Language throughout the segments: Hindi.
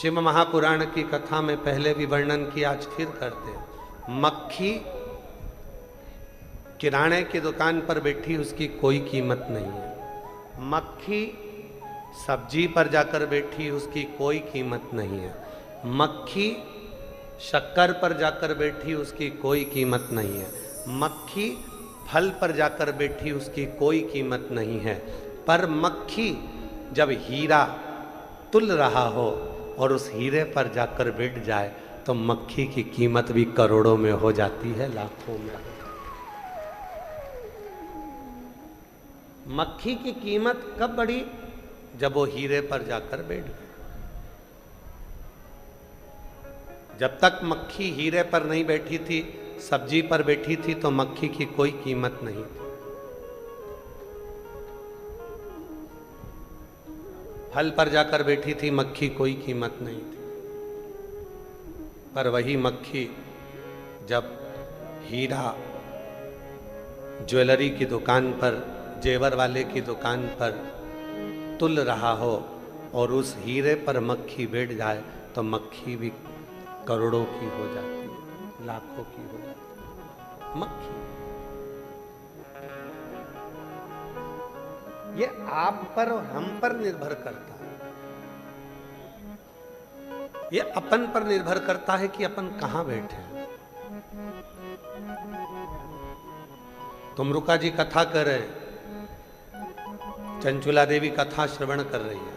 शिव महापुराण की कथा में पहले भी वर्णन किया, आज फिर करते हैं। मक्खी किराने की दुकान पर बैठी, उसकी कोई कीमत नहीं है। मक्खी सब्जी पर जाकर बैठी, उसकी कोई कीमत नहीं है। मक्खी शक्कर पर जाकर बैठी, उसकी कोई कीमत नहीं है। मक्खी फल पर जाकर बैठी, उसकी कोई कीमत नहीं है। पर मक्खी जब हीरा तुल रहा हो और उस हीरे पर जाकर बैठ जाए तो मक्खी की कीमत भी करोड़ों में हो जाती है, लाखों में। मक्खी की कीमत कब बढ़ी? जब वो हीरे पर जाकर बैठ गई। जब तक मक्खी हीरे पर नहीं बैठी थी, सब्जी पर बैठी थी, तो मक्खी की कोई कीमत नहीं थी। फल पर जाकर बैठी थी, मक्खी कोई कीमत नहीं थी। पर वही मक्खी जब हीरा ज्वेलरी की दुकान पर, जेवर वाले की दुकान पर तुल रहा हो और उस हीरे पर मक्खी बैठ जाए तो मक्खी भी करोड़ों की हो जाती है, लाखों की हो जाती है। मक्खी ये आप पर और हम पर निर्भर करता है। ये अपन पर निर्भर करता है कि अपन कहां बैठे हैं। तुमरुका जी कथा कर रहे हैं, चंचुला देवी कथा श्रवण कर रही है।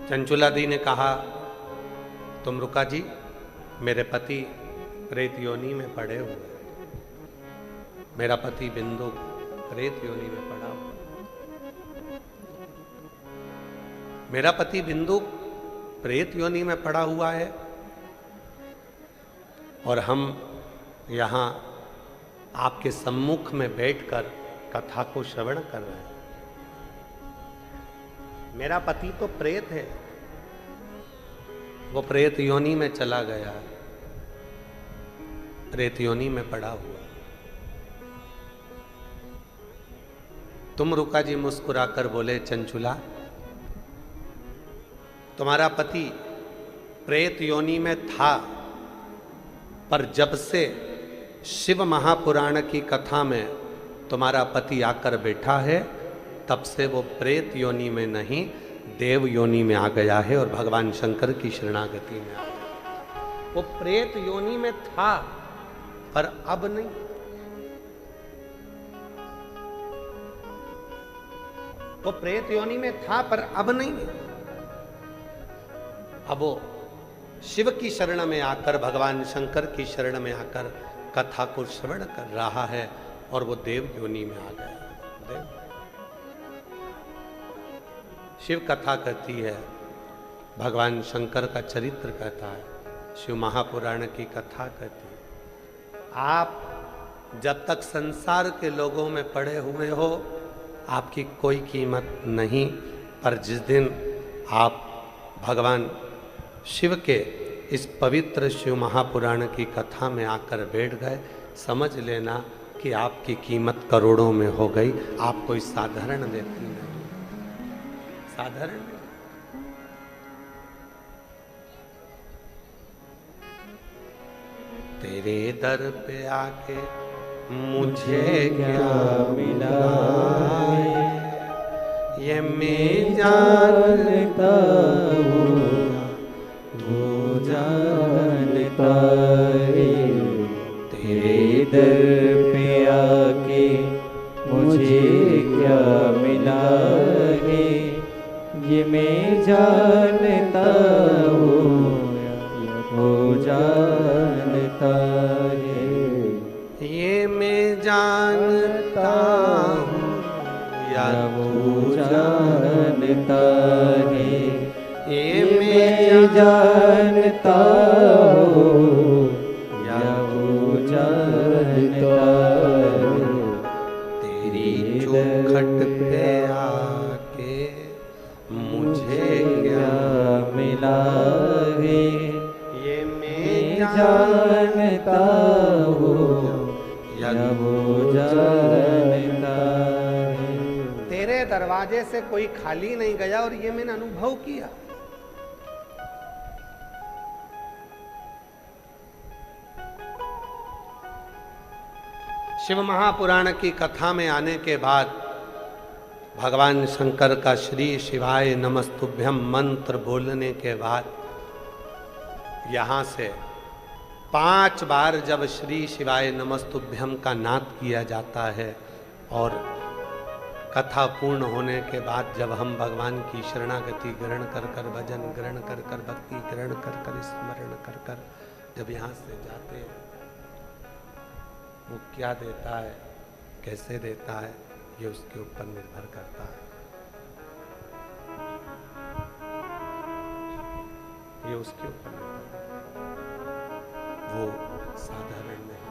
चंचुला दी ने कहा, तुमरुका जी, मेरे पति प्रेत योनि में पड़े हुए हैं। मेरा पति बिंदु प्रेत योनि में पड़ा हुआ। मेरा पति बिंदु प्रेत योनि में पड़ा हुआ है और हम यहाँ आपके सम्मुख में बैठकर कथा को श्रवण कर रहे हैं। मेरा पति तो प्रेत है, वो प्रेत योनि में चला गया, प्रेत योनि में पड़ा हुआ। तुमरुका जी मुस्कुराकर बोले, चंचुला, तुम्हारा पति प्रेत योनि में था, पर जब से शिव महापुराण की कथा में तुम्हारा पति आकर बैठा है, तब से वो प्रेत योनि में नहीं, देव योनि में आ गया है और भगवान शंकर की शरणागति में आ गया। वो प्रेत योनि में था पर अब नहीं। वो प्रेत योनि में था पर अब नहीं। अब वो शिव की शरण में आकर, भगवान शंकर की शरण में आकर कथा को श्रवण कर रहा है और वो देव योनि में आ गया। देव शिव कथा कहती है, भगवान शंकर का चरित्र कहता है, शिव महापुराण की कथा कहती है। आप जब तक संसार के लोगों में पड़े हुए हो, आपकी कोई कीमत नहीं, पर जिस दिन आप भगवान शिव के इस पवित्र शिव महापुराण की कथा में आकर बैठ गए, समझ लेना कि आपकी कीमत करोड़ों में हो गई। आप कोई साधारण व्यक्ति नहीं, साधारण नहीं। तेरे दर पे आके मुझे क्या मिला, ये मैं जानता हूँ, वो जानता है। तेरे दर पे आके मुझे क्या मिला है, ये मैं जानता हूँ, वो जानता है। ये मैं जानता हूँ या वो जानता है, ये मैं जानता हूँ या वो जानता है। तेरी चौखट पे आके मुझे क्या मिला है, ये मैं जानता हूँ या वो जानता है। तेरे दरवाजे से कोई खाली नहीं गया और ये मैंने अनुभव किया। शिव महापुराण की कथा में आने के बाद भगवान शंकर का श्री शिवाय नमस्तुभ्यम मंत्र बोलने के बाद यहाँ से 5 बार जब श्री शिवाय नमस्तुभ्यम का नाद किया जाता है और कथा पूर्ण होने के बाद जब हम भगवान की शरणागति ग्रहण कर कर, भजन ग्रहण कर कर, भक्ति ग्रहण कर कर, स्मरण कर कर जब यहाँ से जाते हैं, वो क्या देता है, कैसे देता है, ये उसके ऊपर निर्भर करता है। ये उसके ऊपर निर्भर करता है। वो साधारण नहीं,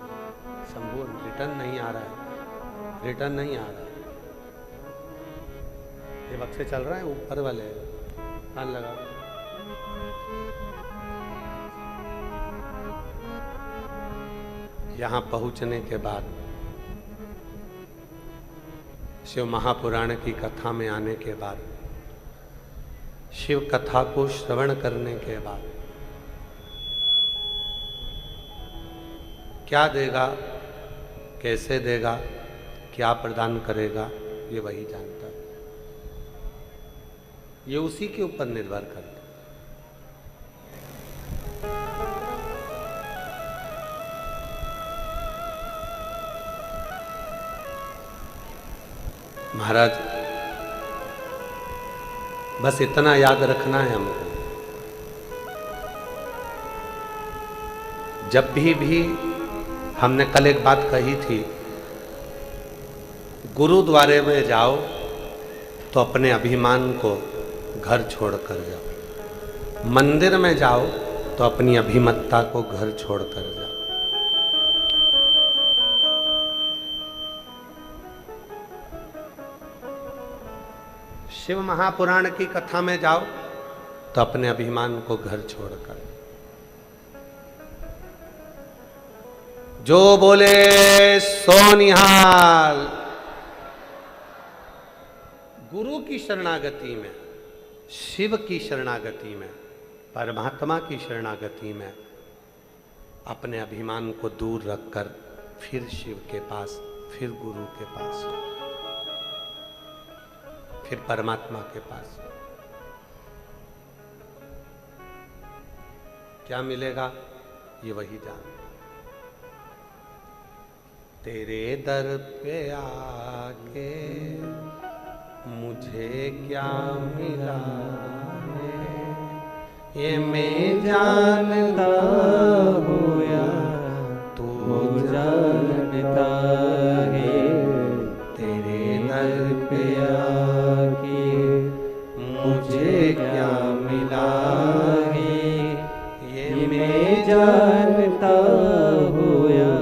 संपूर्ण रिटर्न नहीं आ रहा है, रिटर्न नहीं आ रहा है। ये वक्त से चल रहा है, ऊपर वाले कान लगा। यहाँ पहुंचने के बाद शिव महापुराण की कथा में आने के बाद, शिव कथा को श्रवण करने के बाद क्या देगा, कैसे देगा, क्या प्रदान करेगा, ये वही जानता है। ये उसी के ऊपर निर्भर करता है। महाराज, बस इतना याद रखना है हमको, जब भी हमने कल एक बात कही थी, गुरुद्वारे में जाओ तो अपने अभिमान को घर छोड़कर जाओ, मंदिर में जाओ तो अपनी अभिमत्ता को घर छोड़कर जाओ। शिव महापुराण की कथा में जाओ तो अपने अभिमान को घर छोड़कर, जो बोले सो निहाल। गुरु की शरणागति में, शिव की शरणागति में, परमात्मा की शरणागति में अपने अभिमान को दूर रखकर फिर शिव के पास, फिर गुरु के पास, फिर परमात्मा के पास क्या मिलेगा, ये वही जान। तेरे दर पे आके मुझे क्या मिला है, ये मैं जानता हूँ या तू जानता है। तेरे दर पे आके मुझे क्या मिला है, ये मैं जानता हूँ या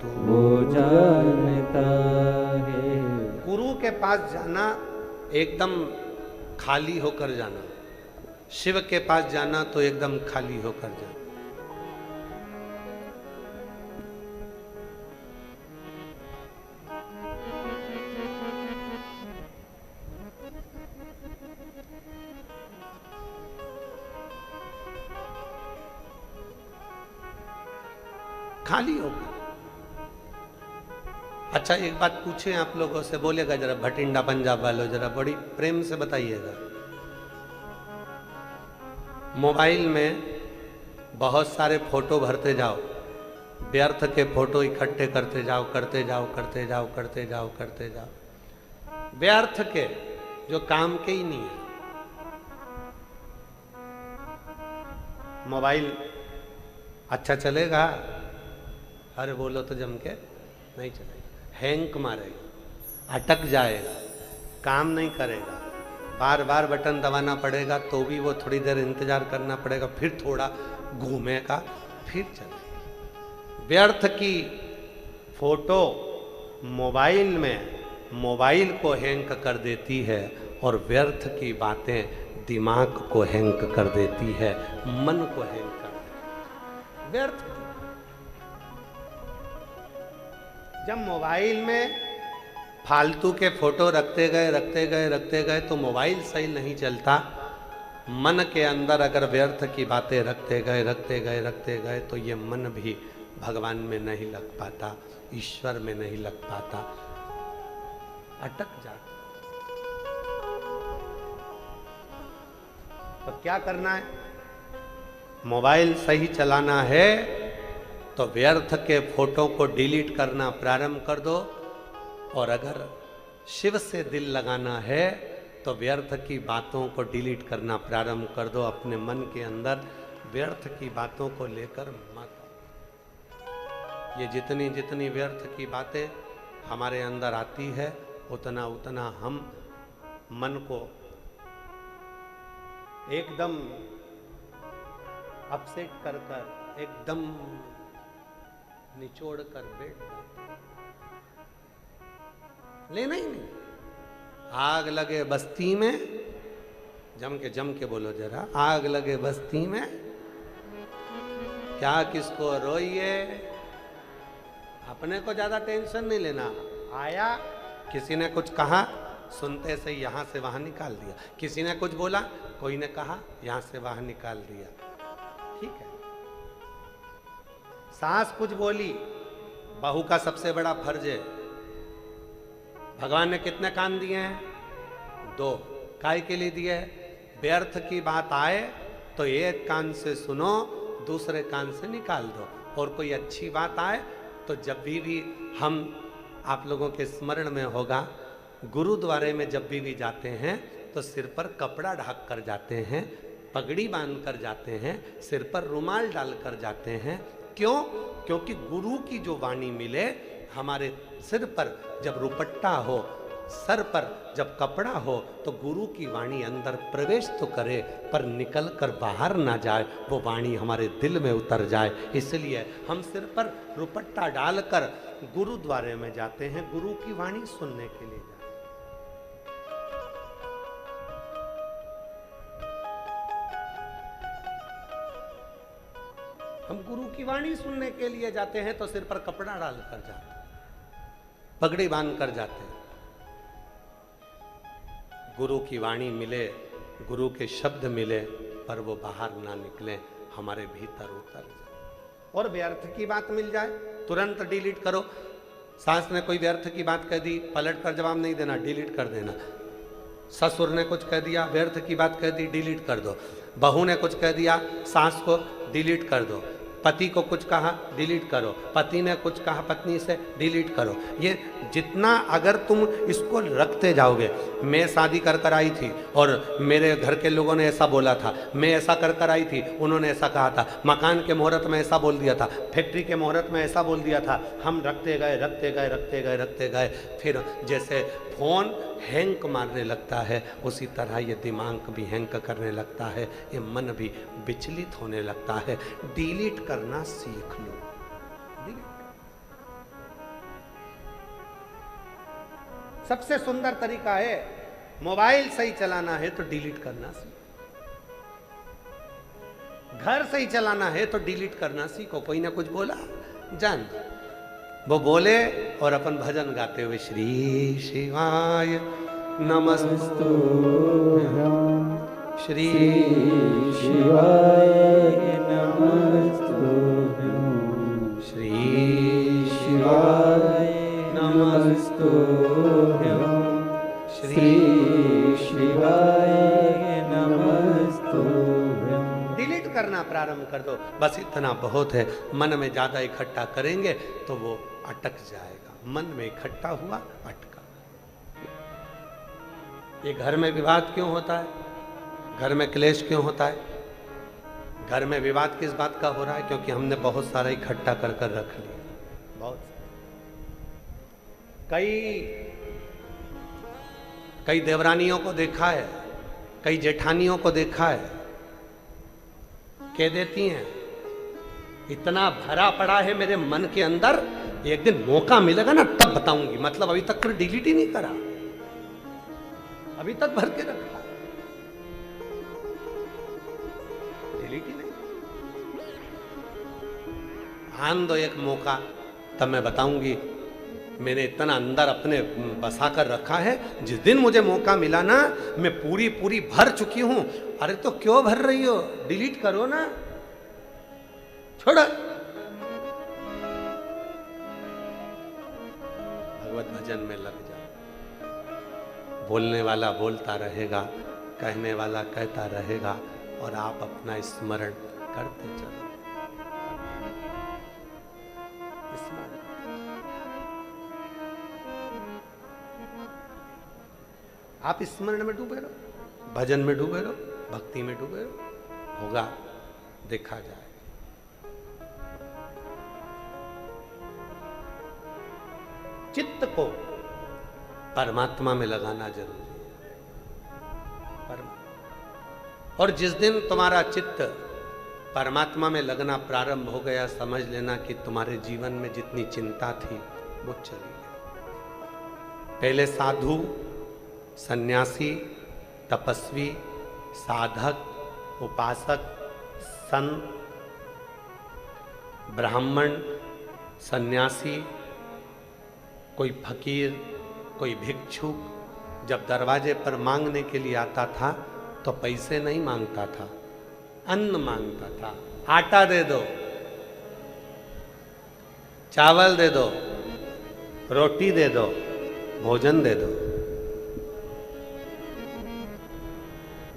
तू जानता है। गुरु के पास जाना एकदम खाली होकर जाना, शिव के पास जाना तो एकदम खाली होकर जाना। खाली होकर। अच्छा, एक बात पूछें आप लोगों से, बोलेगा जरा भटिंडा पंजाब वालों, जरा बड़ी प्रेम से बताइएगा। मोबाइल में बहुत सारे फोटो भरते जाओ, व्यर्थ के फोटो इकट्ठे करते जाओ, करते जाओ, करते जाओ, करते जाओ, करते जाओ, व्यर्थ के जो काम के ही नहीं है। मोबाइल अच्छा चलेगा, अरे बोलो तो जम के नहीं चलेगा, हैंग मारेगा, अटक जाएगा, काम नहीं करेगा, बार बार बटन दबाना पड़ेगा, तो भी वो थोड़ी देर इंतजार करना पड़ेगा, फिर थोड़ा घूमेगा, फिर चलेगा। व्यर्थ की फोटो मोबाइल में मोबाइल को हैंग कर देती है और व्यर्थ की बातें दिमाग को हैंग कर देती है, मन को हैंग कर देती है। व्यर्थ जब मोबाइल में फालतू के फोटो रखते गए तो मोबाइल सही नहीं चलता। मन के अंदर अगर व्यर्थ की बातें रखते गए तो ये मन भी भगवान में नहीं लग पाता, ईश्वर में नहीं लग पाता, अटक जाता। तो क्या करना है? मोबाइल सही चलाना है तो व्यर्थ के फोटो को डिलीट करना प्रारंभ कर दो, और अगर शिव से दिल लगाना है तो व्यर्थ की बातों को डिलीट करना प्रारंभ कर दो। अपने मन के अंदर व्यर्थ की बातों को लेकर मत। ये जितनी जितनी व्यर्थ की बातें हमारे अंदर आती है उतना उतना हम मन को एकदम अपसेट कर एकदम निचोड़ कर बैठ जाते, लेना ही नहीं। आग लगे बस्ती में, जम के बोलो जरा, आग लगे बस्ती में क्या किसको रोइए। अपने को ज्यादा टेंशन नहीं लेना। आया, किसी ने कुछ कहा, सुनते से यहां से वहां निकाल दिया। किसी ने कुछ बोला, कोई ने कहा, यहां से वहां निकाल दिया। ठीक है। सास कुछ बोली, बहू का सबसे बड़ा फर्ज है। भगवान ने कितने कान दिए हैं? 2। काय के लिए दिए? व्यर्थ की बात आए तो एक कान से सुनो, दूसरे कान से निकाल दो। और कोई अच्छी बात आए तो जब भी हम आप लोगों के स्मरण में होगा, गुरुद्वारे में जब भी जाते हैं तो सिर पर कपड़ा ढक कर जाते हैं, पगड़ी बांध कर जाते हैं, सिर पर रुमाल डाल कर जाते हैं। क्यों? क्योंकि गुरु की जो वाणी मिले, हमारे सिर पर जब रुपट्टा हो, सर पर जब कपड़ा हो, तो गुरु की वाणी अंदर प्रवेश तो करे पर निकल कर बाहर ना जाए, वो वाणी हमारे दिल में उतर जाए। इसलिए हम सिर पर रुपट्टा डालकर गुरुद्वारे में जाते हैं, गुरु की वाणी सुनने के लिए जाते हैं। हम गुरु की वाणी सुनने के लिए जाते हैं तो सिर पर कपड़ा डालकर जाते हैं, पगड़ी बांध कर जाते हैं। गुरु की वाणी मिले, गुरु के शब्द मिले, पर वो बाहर ना निकले, हमारे भीतर उतर जाए। और व्यर्थ की बात मिल जाए, तुरंत डिलीट करो। सास ने कोई व्यर्थ की बात कह दी, पलट कर जवाब नहीं देना, डिलीट कर देना। ससुर ने कुछ कह दिया, व्यर्थ की बात कह दी, डिलीट कर दो। बहू ने कुछ कह दिया, सास को डिलीट कर दो। पति को कुछ कहा, डिलीट करो। पति ने कुछ कहा पत्नी से, डिलीट करो। ये जितना अगर तुम इसको रखते जाओगे, मैं शादी कर कर आई थी और मेरे घर के लोगों ने ऐसा बोला था, मैं ऐसा कर कर आई थी, उन्होंने ऐसा कहा था, मकान के मुहूर्त में ऐसा बोल दिया था, फैक्ट्री के मुहूर्त में ऐसा बोल दिया था, हम रखते गए, फिर जैसे फोन हैंग मारने लगता है, उसी तरह ये दिमाग भी हैंग करने लगता है, ये मन भी विचलित होने लगता है। डिलीट करना सीख लो। सबसे सुंदर तरीका है, मोबाइल सही चलाना है तो डिलीट करना सीखो। घर सही चलाना है तो डिलीट करना सीखो। कोई ना कुछ बोला, जान वो बोले और अपन भजन गाते हुए श्री शिवाय नमस्तुभ्यं, श्री शिवाय नमस्तुभ्यं, श्री शिवाय नमस्तुभ्यं, श्री शिवाय नमस्तुभ्यं। डिलीट करना प्रारंभ कर दो। बस इतना बहुत है। मन में ज्यादा इकट्ठा करेंगे तो वो अटक जाएगा। मन में इकट्ठा हुआ, अटका। ये घर में विवाद क्यों होता है? घर में क्लेश क्यों होता है? घर में विवाद किस बात का हो रहा है? क्योंकि हमने बहुत सारा इकट्ठा कर कर रख लिया। बहुत कई देवरानियों को देखा है, कई जेठानियों को देखा है, कह देती हैं इतना भरा पड़ा है मेरे मन के अंदर, एक दिन मौका मिलेगा ना तब बताऊंगी। मतलब अभी तक फिर डिलीट ही नहीं करा, अभी तक भर के रखा, डिलीट ही नहीं। आन दो एक मौका, तब मैं बताऊंगी। मैंने इतना अंदर अपने बसा कर रखा है, जिस दिन मुझे मौका मिला ना, मैं पूरी पूरी भर चुकी हूं। अरे तो क्यों भर रही हो, डिलीट करो ना, छोड़ो। भगवत भजन में लग जाओ। बोलने वाला बोलता रहेगा, कहने वाला कहता रहेगा, और आप अपना स्मरण करते चलो। आप स्मरण में डूबे रहो, भजन में डूबे रहो, भक्ति में डूबे रहो, होगा, देखा जाए। चित्त को परमात्मा में लगाना जरूरी है। और जिस दिन तुम्हारा चित्त परमात्मा में लगना प्रारंभ हो गया, समझ लेना कि तुम्हारे जीवन में जितनी चिंता थी वो चली गई। पहले साधु, सन्यासी, तपस्वी, साधक, उपासक, संत, ब्राह्मण, सन्यासी, कोई फकीर, कोई भिक्षुक जब दरवाजे पर मांगने के लिए आता था तो पैसे नहीं मांगता था, अन्न मांगता था। आटा दे दो, चावल दे दो, रोटी दे दो, भोजन दे दो।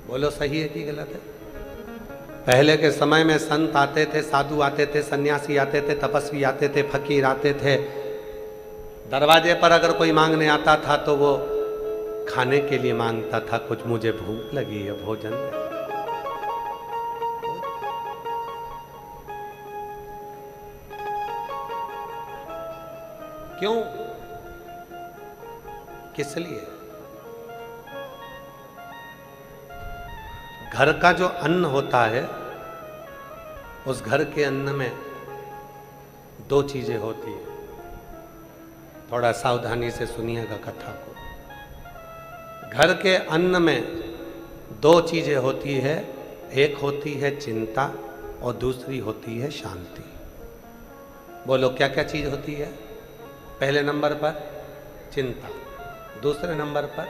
बोलो सही है कि गलत है? पहले के समय में संत आते थे, साधु आते थे, सन्यासी आते थे, तपस्वी आते थे, फकीर आते थे। दरवाजे पर अगर कोई मांगने आता था तो वो खाने के लिए मांगता था, कुछ मुझे भूख लगी है, भोजन दे। क्यों? किस लिए? घर का जो अन्न होता है, उस घर के अन्न में दो चीजें होती है। थोड़ा सावधानी से सुनिएगा कथा को। घर के अन्न में दो चीजें होती है, एक होती है चिंता और दूसरी होती है शांति। बोलो क्या क्या चीज होती है? पहले नंबर पर चिंता, दूसरे नंबर पर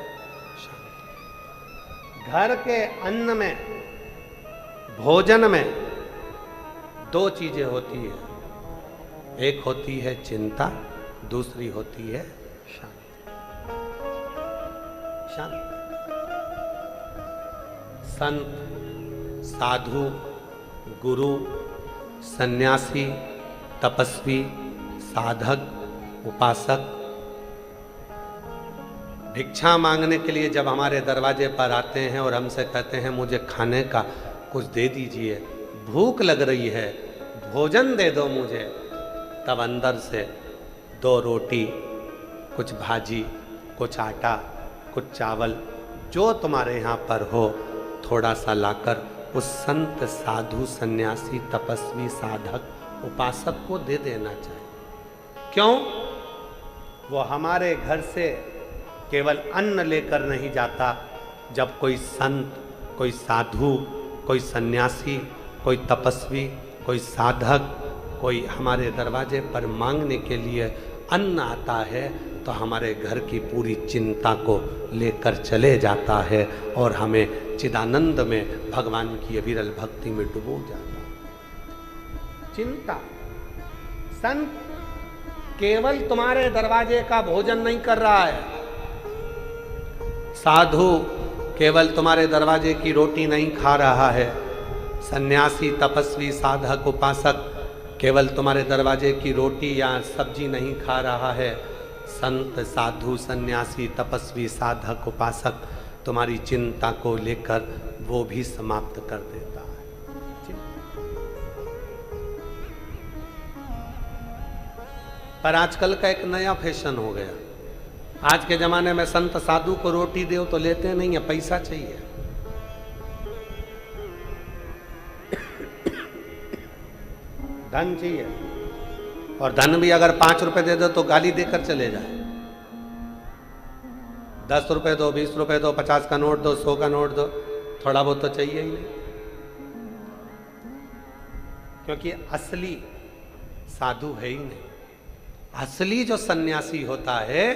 शांति। घर के अन्न में, भोजन में दो चीजें होती है, एक होती है चिंता, दूसरी होती है शांति। शांति। संत, साधु, गुरु, सन्यासी, तपस्वी, साधक, उपासक भिक्षा मांगने के लिए जब हमारे दरवाजे पर आते हैं और हमसे कहते हैं मुझे खाने का कुछ दे दीजिए, भूख लग रही है, भोजन दे दो मुझे, तब अंदर से दो रोटी, कुछ भाजी, कुछ आटा, कुछ चावल, जो तुम्हारे यहाँ पर हो, थोड़ा सा लाकर उस संत, साधु, सन्यासी, तपस्वी, साधक, उपासक को दे देना चाहिए। क्यों? वो हमारे घर से केवल अन्न लेकर नहीं जाता। जब कोई संत, कोई साधु, कोई सन्यासी, कोई तपस्वी, कोई साधक, कोई हमारे दरवाजे पर मांगने के लिए अन्न आता है तो हमारे घर की पूरी चिंता को लेकर चले जाता है और हमें चिदानंद में भगवान की अविरल भक्ति में डुबो जाता है। चिंता। संत केवल तुम्हारे दरवाजे का भोजन नहीं कर रहा है, साधु केवल तुम्हारे दरवाजे की रोटी नहीं खा रहा है, सन्यासी, तपस्वी, साधक, उपासक केवल तुम्हारे दरवाजे की रोटी या सब्जी नहीं खा रहा है। संत, साधु, सन्यासी, तपस्वी, साधक, उपासक तुम्हारी चिंता को लेकर वो भी समाप्त कर देता है। पर आजकल का एक नया फैशन हो गया। आज के जमाने में संत साधु को रोटी दो तो लेते नहीं है, पैसा चाहिए। धन चाहिए, और धन भी अगर 5 रुपए दे दो तो गाली देकर चले जाए। 10 रुपए दो, 20 रुपए दो, 50 का नोट दो, 100 का नोट दो, थोड़ा बहुत तो चाहिए ही नहीं। क्योंकि असली साधु है ही नहीं, असली जो सन्यासी होता है,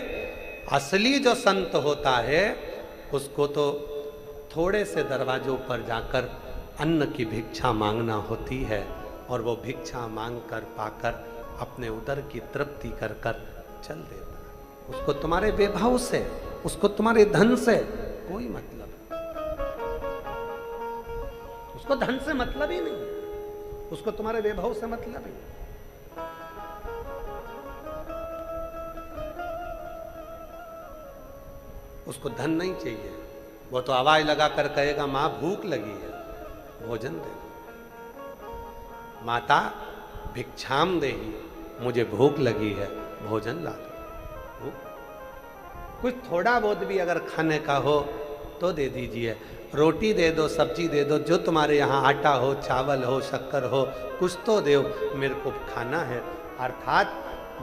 असली जो संत होता है, उसको तो थोड़े से दरवाजों पर जाकर अन्न की भिक्षा मांगना होती है, और वो भिक्षा मांग कर पाकर अपने उदर की तृप्ति कर कर चल देता है। उसको तुम्हारे वैभव से, उसको तुम्हारे धन से कोई मतलब नहीं। उसको धन से मतलब ही नहीं, उसको तुम्हारे वैभव से मतलब ही नहीं। उसको धन नहीं चाहिए, वो तो आवाज लगाकर कहेगा मां भूख लगी है, भोजन दे दो। माता भिक्षाम देही, मुझे भूख लगी है, भोजन ला दो। कुछ थोड़ा बहुत भी अगर खाने का हो तो दे दीजिए, रोटी दे दो, सब्जी दे दो, जो तुम्हारे यहाँ आटा हो, चावल हो, शक्कर हो, कुछ तो दो, मेरे को खाना है। अर्थात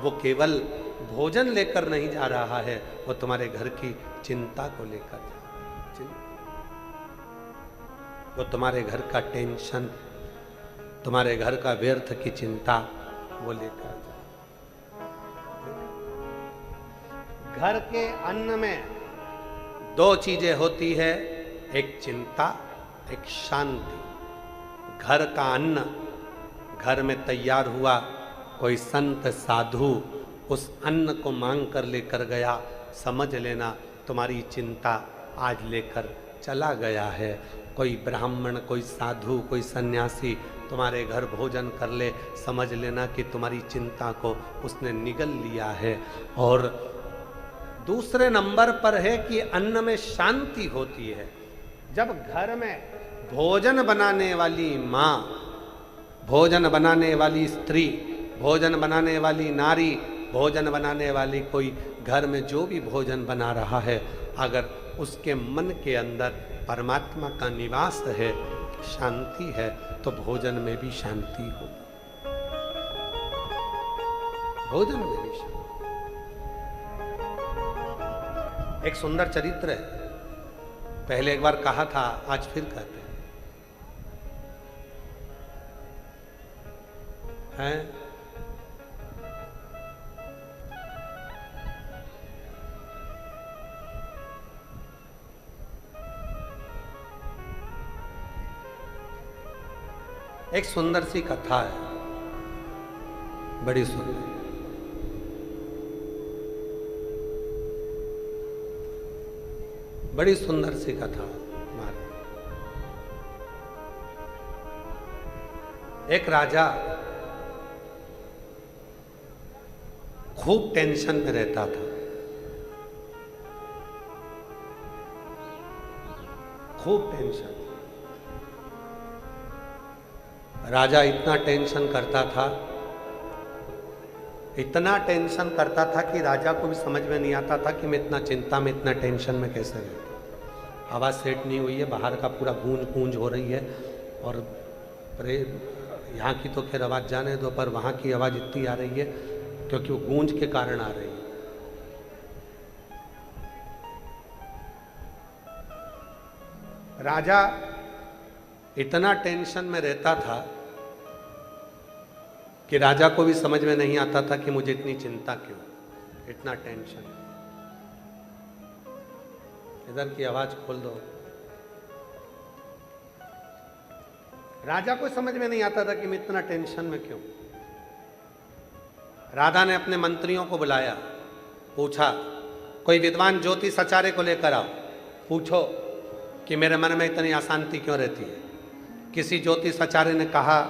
वो केवल भोजन लेकर नहीं जा रहा है, वो तुम्हारे घर की चिंता को लेकर जा रहा है। वो तुम्हारे घर का टेंशन, तुम्हारे घर का व्यर्थ की चिंता वो लेकर जा। घर के अन्न में दो चीजें होती है, एक चिंता, एक शांति। घर का अन्न घर में तैयार हुआ, कोई संत साधु उस अन्न को मांग कर लेकर गया, समझ लेना तुम्हारी चिंता आज लेकर चला गया है। कोई ब्राह्मण, कोई साधु, कोई सन्यासी तुम्हारे घर भोजन कर ले, समझ लेना कि तुम्हारी चिंता को उसने निगल लिया है। और दूसरे नंबर पर है कि अन्न में शांति होती है। जब घर में भोजन बनाने वाली माँ, भोजन बनाने वाली स्त्री, भोजन बनाने वाली नारी, भोजन बनाने वाली कोई घर में जो भी भोजन बना रहा है, अगर उसके मन के अंदर परमात्मा का निवास है, शांति है, तो भोजन में भी शांति हो, भोजन में भी शांति। एक सुंदर चरित्र है, पहले एक बार कहा था, आज फिर कहते हैं। एक सुंदर सी कथा है, बड़ी सुंदर, बड़ी सुंदर सी कथा। एक राजा खूब टेंशन में रहता था, खूब टेंशन। राजा इतना टेंशन करता था, इतना टेंशन करता था कि राजा को भी समझ में नहीं आता था कि मैं इतना चिंता में, इतना टेंशन में कैसे रहता। आवाज़ सेट नहीं हुई है, बाहर का पूरा गूंज गूंज हो रही है, और यहाँ की तो खैर आवाज़ जाने दो, पर वहाँ की आवाज़ इतनी आ रही है क्योंकि वो गूंज के कारण आ रही है। राजा इतना टेंशन में रहता था कि राजा को भी समझ में नहीं आता था कि मुझे इतनी चिंता क्यों, इतना टेंशन। इधर की आवाज खोल दो। राजा को समझ में नहीं आता था कि मैं इतना टेंशन में क्यों। राधा ने अपने मंत्रियों को बुलाया, पूछा कोई विद्वान ज्योतिष आचार्य को लेकर आओ, पूछो कि मेरे मन में इतनी अशांति क्यों रहती है। किसी ज्योतिष आचार्य ने कहा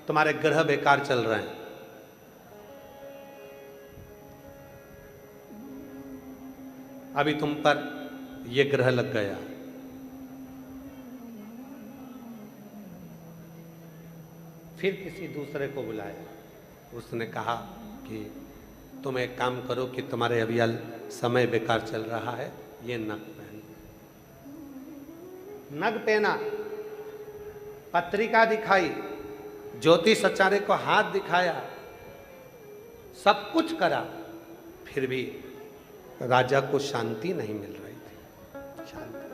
तुम्हारे ग्रह बेकार चल रहे हैं। अभी तुम पर यह ग्रह लग गया। फिर किसी दूसरे को बुलाया, उसने कहा कि तुम एक काम करो कि तुम्हारे अभी समय बेकार चल रहा है, ये नग पहनो। नग पहना, पत्रिका दिखाई, ज्योतिष आचार्य को हाथ दिखाया, सब कुछ करा, फिर भी राजा को शांति नहीं मिल रही थी। शांति,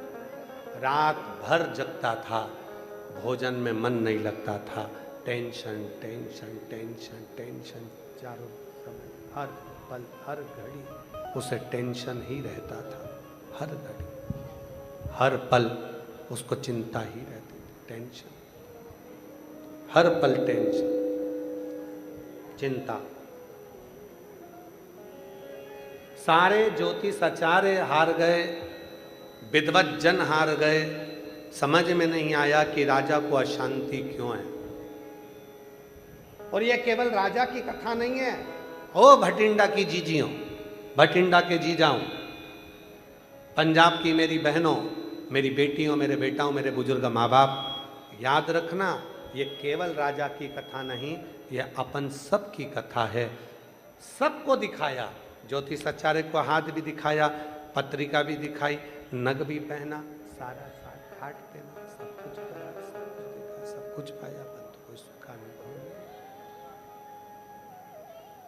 रात भर जगता था, भोजन में मन नहीं लगता था, टेंशन टेंशन टेंशन टेंशन चारों समय। हर पल हर घड़ी उसे टेंशन ही रहता था। हर घड़ी हर पल उसको चिंता ही रहती थी, टेंशन, हर पल टेंशन, चिंता। सारे ज्योतिषाचार्य हार गए, विद्वत जन हार गए, समझ में नहीं आया कि राजा को अशांति क्यों है। और यह केवल राजा की कथा नहीं है, ओ भटिंडा की जीजियों, भटिंडा के जीजाओं, पंजाब की मेरी बहनों, मेरी बेटियों, मेरे बेटाओं, मेरे बुजुर्ग माँ बाप, याद रखना ये केवल राजा की कथा नहीं, यह अपन सब की कथा है। सबको दिखाया, ज्योतिषाचार्य को हाथ भी दिखाया, पत्रिका भी दिखाई, नग भी पहना, सारा साथ काट देना, सब कुछ करा, सब कुछ देखा, सब कुछ पाया, परंतु कोई सुख का अनुभव नहीं।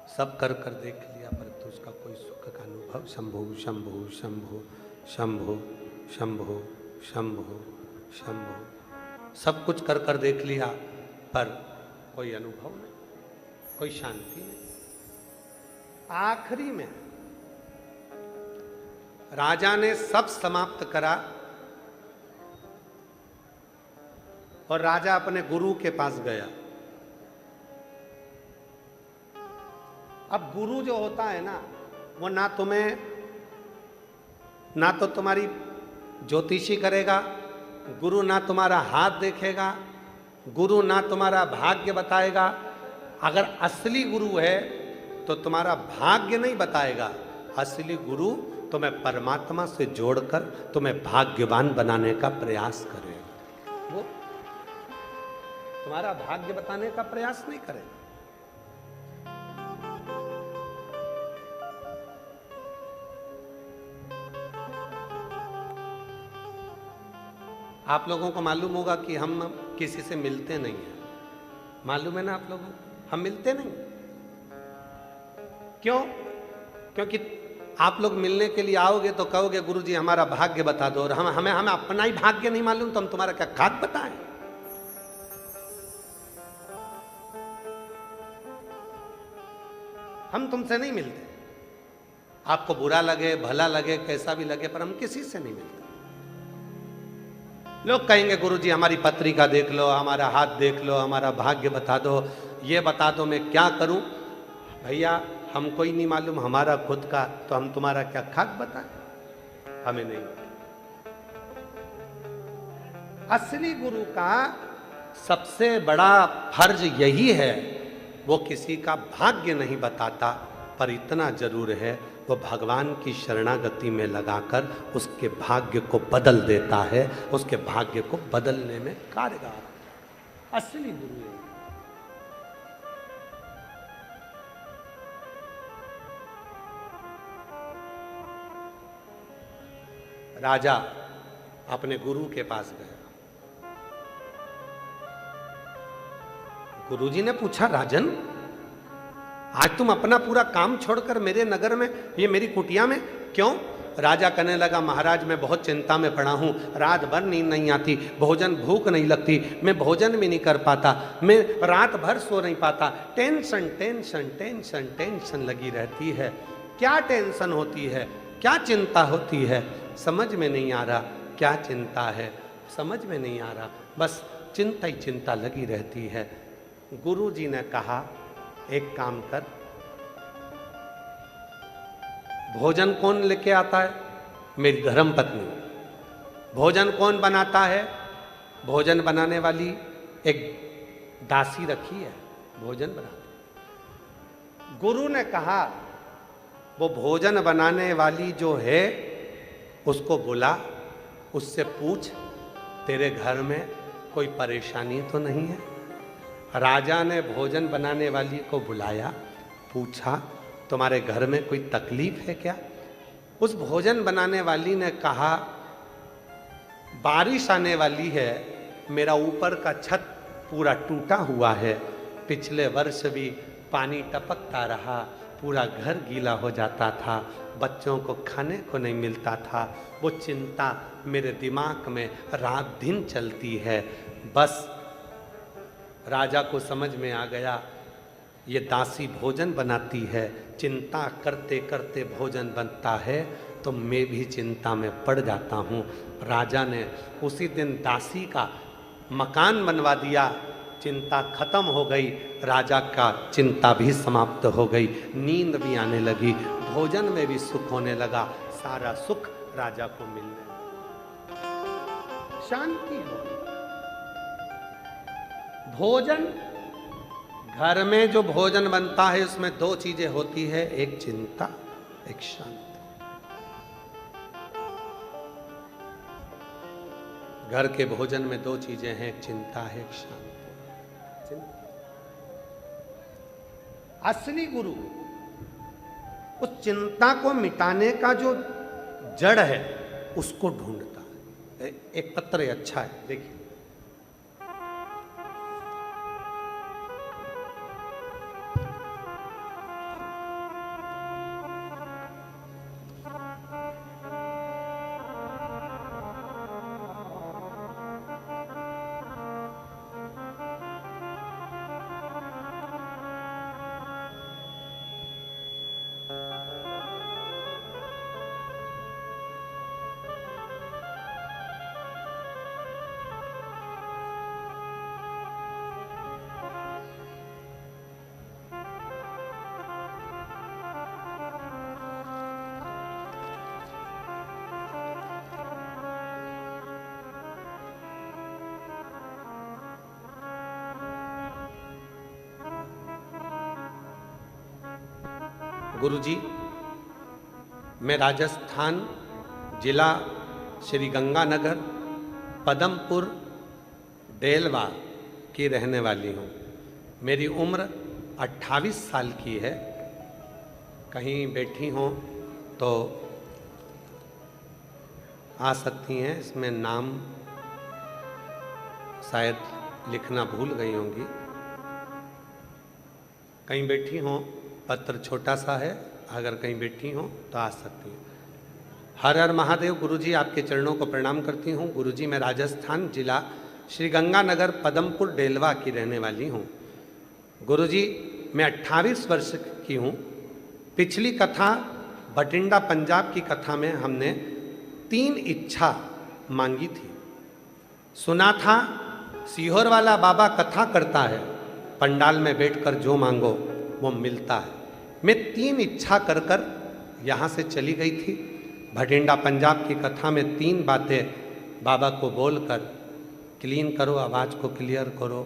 सब कर कर देख लिया परंतु उसका कोई सुख का अनुभव। शंभु शंभु शंभु शंभु शंभु शंभु शंभु, सब कुछ कर कर देख लिया पर कोई अनुभव नहीं, कोई शांति नहीं। आखिरी में राजा ने सब समाप्त करा और राजा अपने गुरु के पास गया। अब गुरु जो होता है ना, वो ना तो तुम्हारी ज्योतिषी करेगा, गुरु ना तुम्हारा हाथ देखेगा, गुरु ना तुम्हारा भाग्य बताएगा। अगर असली गुरु है तो तुम्हारा भाग्य नहीं बताएगा, असली गुरु तुम्हें परमात्मा से जोड़कर तुम्हें भाग्यवान बनाने का प्रयास करेगा। वो तुम्हारा भाग्य बताने का प्रयास नहीं करेगा। आप लोगों को मालूम होगा कि हम किसी से मिलते नहीं हैं, मालूम है ना आप लोगों को, हम मिलते नहीं। क्यों? क्योंकि आप लोग मिलने के लिए आओगे तो कहोगे गुरुजी हमारा भाग्य बता दो, और हमें अपना ही भाग्य नहीं मालूम तो हम तुम्हारा क्या खाक बताएं। हम तुमसे नहीं मिलते, आपको बुरा लगे भला लगे कैसा भी लगे, पर हम किसी से नहीं मिलते। लोग कहेंगे गुरुजी हमारी पत्रिका देख लो, हमारा हाथ देख लो, हमारा भाग्य बता दो, ये बता दो मैं क्या करूं। भैया हमको ही नहीं मालूम हमारा खुद का, तो हम तुम्हारा क्या खाक बताएं, हमें नहीं। असली गुरु का सबसे बड़ा फर्ज यही है, वो किसी का भाग्य नहीं बताता, पर इतना जरूर है वो भगवान की शरणागति में लगाकर उसके भाग्य को बदल देता है, उसके भाग्य को बदलने में कारगर असली गुरु है। राजा अपने गुरु के पास गया। गुरुजी ने पूछा राजन आज तुम अपना पूरा काम छोड़कर मेरे नगर में, ये मेरी कुटिया में क्यों? राजा कहने लगा महाराज मैं बहुत चिंता में पड़ा हूँ, रात भर नींद नहीं आती, भोजन भूख नहीं लगती, मैं भोजन भी नहीं कर पाता, मैं रात भर सो नहीं पाता, टेंशन टेंशन टेंशन टेंशन लगी रहती है। क्या टेंशन होती है, क्या चिंता होती है, समझ में नहीं आ रहा, क्या चिंता है समझ में नहीं आ रहा, बस चिंता ही चिंता लगी रहती है। गुरु जी ने कहा एक काम कर, भोजन कौन लेके आता है? मेरी धर्म पत्नी। भोजन कौन बनाता है? भोजन बनाने वाली एक दासी रखी है, भोजन बनाती। गुरु ने कहा वो भोजन बनाने वाली जो है उसको बुला, उससे पूछ तेरे घर में कोई परेशानी तो नहीं है। राजा ने भोजन बनाने वाली को बुलाया, पूछा तुम्हारे घर में कोई तकलीफ है क्या? उस भोजन बनाने वाली ने कहा बारिश आने वाली है, मेरा ऊपर का छत पूरा टूटा हुआ है, पिछले वर्ष भी पानी टपकता रहा, पूरा घर गीला हो जाता था, बच्चों को खाने को नहीं मिलता था, वो चिंता मेरे दिमाग में रात दिन चलती है। बस राजा को समझ में आ गया ये दासी भोजन बनाती है, चिंता करते करते भोजन बनता है, तो मैं भी चिंता में पड़ जाता हूँ। राजा ने उसी दिन दासी का मकान बनवा दिया, चिंता खत्म हो गई, राजा का चिंता भी समाप्त हो गई, नींद भी आने लगी, भोजन में भी सुख होने लगा, सारा सुख राजा को मिलने लगा, शांति हो गई। भोजन, घर में जो भोजन बनता है उसमें दो चीजें होती है, एक चिंता, एक शांति। घर के भोजन में दो चीजें हैं, एक चिंता है, एक शांति। असली गुरु उस चिंता को मिटाने का जो जड़ है उसको ढूंढता है। एक पत्र है, अच्छा है, देखिए। गुरुजी, मैं राजस्थान जिला श्री गंगानगर पदमपुर डेलवा की रहने वाली हूँ। मेरी उम्र 28 साल की है। कहीं बैठी हों तो आ सकती हैं, इसमें नाम शायद लिखना भूल गई होंगी। कहीं बैठी हों, पत्र छोटा सा है, अगर कहीं बैठी हो तो आ सकती हैं। हर हर महादेव। गुरुजी, आपके चरणों को प्रणाम करती हूँ। गुरुजी, मैं राजस्थान जिला श्री गंगानगर पदमपुर डेलवा की रहने वाली हूँ। गुरुजी, मैं 28 वर्ष की हूँ। पिछली कथा भटिंडा पंजाब की कथा में हमने 3 इच्छा मांगी थी। सुना था सीहोर वाला बाबा कथा करता है, पंडाल में बैठकर जो मांगो वो मिलता है। मैं 3 इच्छा कर कर यहाँ से चली गई थी। भटिंडा पंजाब की कथा में 3 बातें बाबा को बोलकर, क्लीन करो, आवाज़ को क्लियर करो,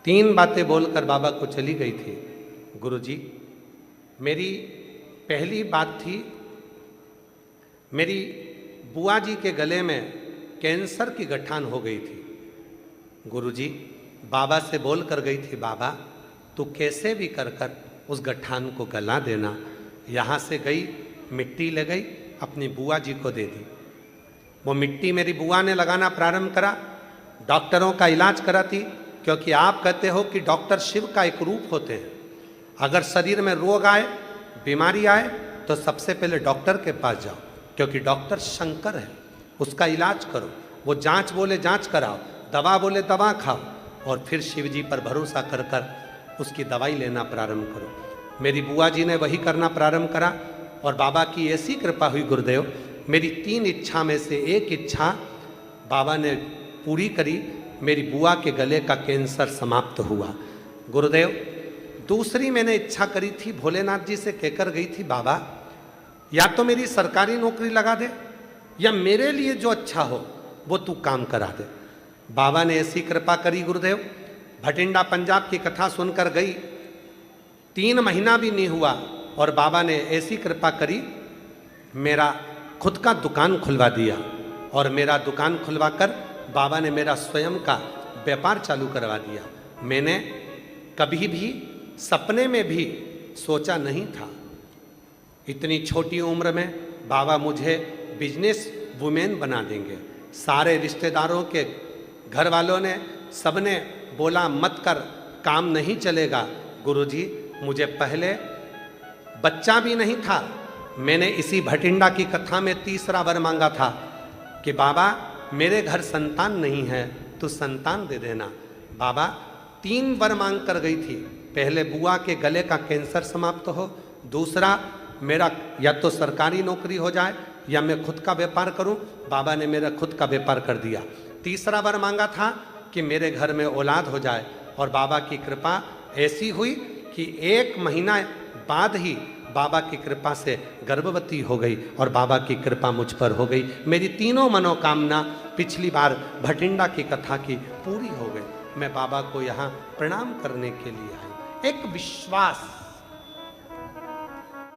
3 बातें बोलकर बाबा को चली गई थी। गुरुजी, मेरी पहली बात थी, मेरी बुआ जी के गले में कैंसर की गठान हो गई थी। गुरुजी, बाबा से बोल कर गई थी, बाबा तू कैसे भी कर कर उस गठान को गला देना। यहाँ से गई, मिट्टी ले गई, अपनी बुआ जी को दे दी। वो मिट्टी मेरी बुआ ने लगाना प्रारंभ करा, डॉक्टरों का इलाज कराती, क्योंकि आप कहते हो कि डॉक्टर शिव का एक रूप होते हैं। अगर शरीर में रोग आए, बीमारी आए, तो सबसे पहले डॉक्टर के पास जाओ, क्योंकि डॉक्टर शंकर है, उसका इलाज करो। वो जांच बोले जांच कराओ, दवा बोले दवा खाओ, और फिर शिव जी पर भरोसा कर कर उसकी दवाई लेना प्रारंभ करो। मेरी बुआ जी ने वही करना प्रारंभ करा, और बाबा की ऐसी कृपा हुई गुरुदेव, मेरी 3 इच्छा में से एक इच्छा बाबा ने पूरी करी। मेरी बुआ के गले का कैंसर समाप्त हुआ। गुरुदेव, दूसरी मैंने इच्छा करी थी, भोलेनाथ जी से कहकर गई थी, बाबा या तो मेरी सरकारी नौकरी लगा दे, या मेरे लिए जो अच्छा हो वो तू काम करा दे। बाबा ने ऐसी कृपा करी गुरुदेव, भटिंडा पंजाब की कथा सुनकर गई, 3 महीना भी नहीं हुआ, और बाबा ने ऐसी कृपा करी, मेरा खुद का दुकान खुलवा दिया। और मेरा दुकान खुलवा कर बाबा ने मेरा स्वयं का व्यापार चालू करवा दिया। मैंने कभी भी सपने में भी सोचा नहीं था, इतनी छोटी उम्र में बाबा मुझे बिजनेस वुमेन बना देंगे। सारे रिश्तेदारों के घर वालों ने, सबने बोला मत कर, काम नहीं चलेगा। गुरुजी, मुझे पहले बच्चा भी नहीं था। मैंने इसी भटिंडा की कथा में तीसरा वर मांगा था कि बाबा मेरे घर संतान नहीं है, तो संतान दे देना। बाबा 3 वर मांग कर गई थी। पहले बुआ के गले का कैंसर समाप्त हो, दूसरा मेरा या तो सरकारी नौकरी हो जाए या मैं खुद का व्यापार करूं। बाबा ने मेरा खुद का व्यापार कर दिया। तीसरा वर मांगा था कि मेरे घर में औलाद हो जाए, और बाबा की कृपा ऐसी हुई कि 1 महीना बाद ही बाबा की कृपा से गर्भवती हो गई और बाबा की कृपा मुझ पर हो गई। मेरी तीनों मनोकामना पिछली बार भटिंडा की कथा की पूरी हो गई। मैं बाबा को यहाँ प्रणाम करने के लिए आई। एक विश्वास